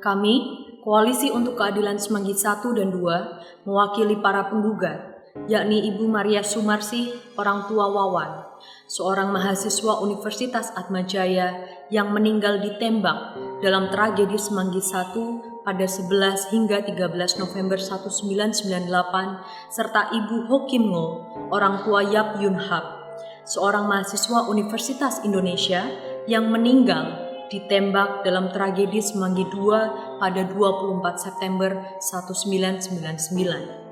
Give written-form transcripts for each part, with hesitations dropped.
Kami, Koalisi untuk Keadilan Semanggi 1 dan 2, mewakili para penggugat, yakni Ibu Maria Sumarsih, orang tua Wawan, seorang mahasiswa Universitas Atmajaya yang meninggal ditembak dalam tragedi Semanggi 1 pada 11 hingga 13 November 1998, serta Ibu Ho Kim Ngo, orang tua Yap Yun Hap, seorang mahasiswa Universitas Indonesia yang meninggal ditembak dalam tragedi Semanggi II pada 24 September 1999.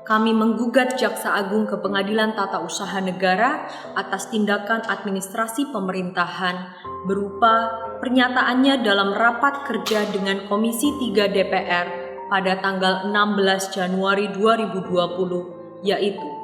Kami menggugat Jaksa Agung ke Pengadilan Tata Usaha Negara atas tindakan administrasi pemerintahan berupa pernyataannya dalam rapat kerja dengan Komisi 3 DPR pada tanggal 16 Januari 2020, yaitu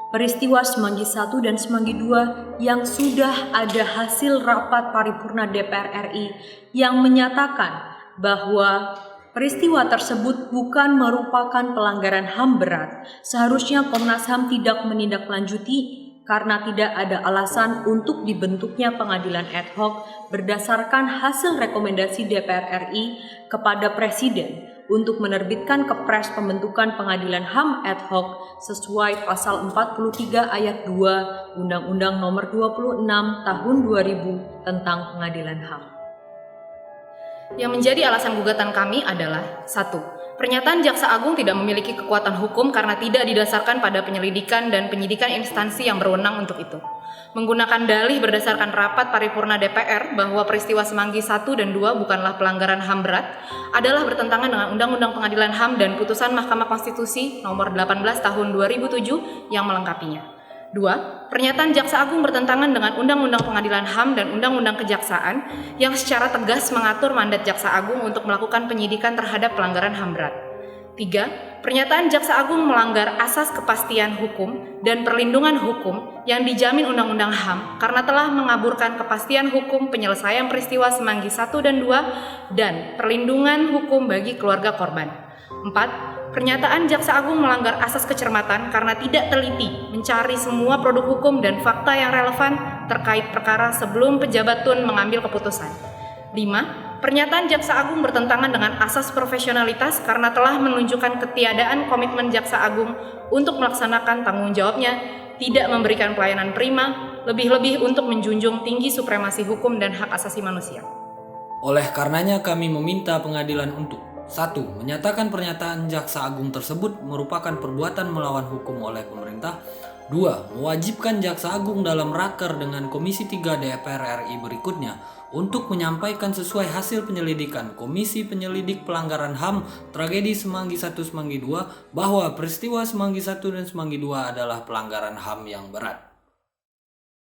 peristiwa Semanggi 1 dan Semanggi 2 yang sudah ada hasil rapat paripurna DPR RI yang menyatakan bahwa peristiwa tersebut bukan merupakan pelanggaran HAM berat. Seharusnya Komnas HAM tidak menindaklanjuti karena tidak ada alasan untuk dibentuknya pengadilan ad hoc berdasarkan hasil rekomendasi DPR RI kepada Presiden untuk menerbitkan Kepres pembentukan pengadilan HAM ad hoc sesuai pasal 43 ayat 2 Undang-Undang Nomor 26 Tahun 2000 tentang Pengadilan HAM. Yang menjadi alasan gugatan kami adalah 1. Pernyataan Jaksa Agung tidak memiliki kekuatan hukum karena tidak didasarkan pada penyelidikan dan penyidikan instansi yang berwenang untuk itu. Menggunakan dalih berdasarkan rapat paripurna DPR bahwa peristiwa Semanggi 1 dan 2 bukanlah pelanggaran HAM berat adalah bertentangan dengan Undang-Undang Pengadilan HAM dan putusan Mahkamah Konstitusi nomor 18 tahun 2007 yang melengkapinya. 2. Pernyataan Jaksa Agung bertentangan dengan Undang-Undang Pengadilan HAM dan Undang-Undang Kejaksaan yang secara tegas mengatur mandat Jaksa Agung untuk melakukan penyidikan terhadap pelanggaran HAM berat. 3. Pernyataan Jaksa Agung melanggar asas kepastian hukum dan perlindungan hukum yang dijamin Undang-Undang HAM karena telah mengaburkan kepastian hukum penyelesaian peristiwa Semanggi 1 dan 2 dan perlindungan hukum bagi keluarga korban. 4. Pernyataan Jaksa Agung melanggar asas kecermatan karena tidak teliti mencari semua produk hukum dan fakta yang relevan terkait perkara sebelum pejabat TUN mengambil keputusan. 5. Pernyataan Jaksa Agung bertentangan dengan asas profesionalitas karena telah menunjukkan ketiadaan komitmen Jaksa Agung untuk melaksanakan tanggung jawabnya, tidak memberikan pelayanan prima, lebih-lebih untuk menjunjung tinggi supremasi hukum dan hak asasi manusia. Oleh karenanya kami meminta pengadilan untuk 1. Menyatakan pernyataan Jaksa Agung tersebut merupakan perbuatan melawan hukum oleh pemerintah. 2. Mewajibkan Jaksa Agung dalam raker dengan Komisi 3 DPR RI berikutnya untuk menyampaikan sesuai hasil penyelidikan Komisi Penyelidik Pelanggaran HAM Tragedi Semanggi 1 Semanggi 2 bahwa peristiwa Semanggi 1 dan Semanggi 2 adalah pelanggaran HAM yang berat.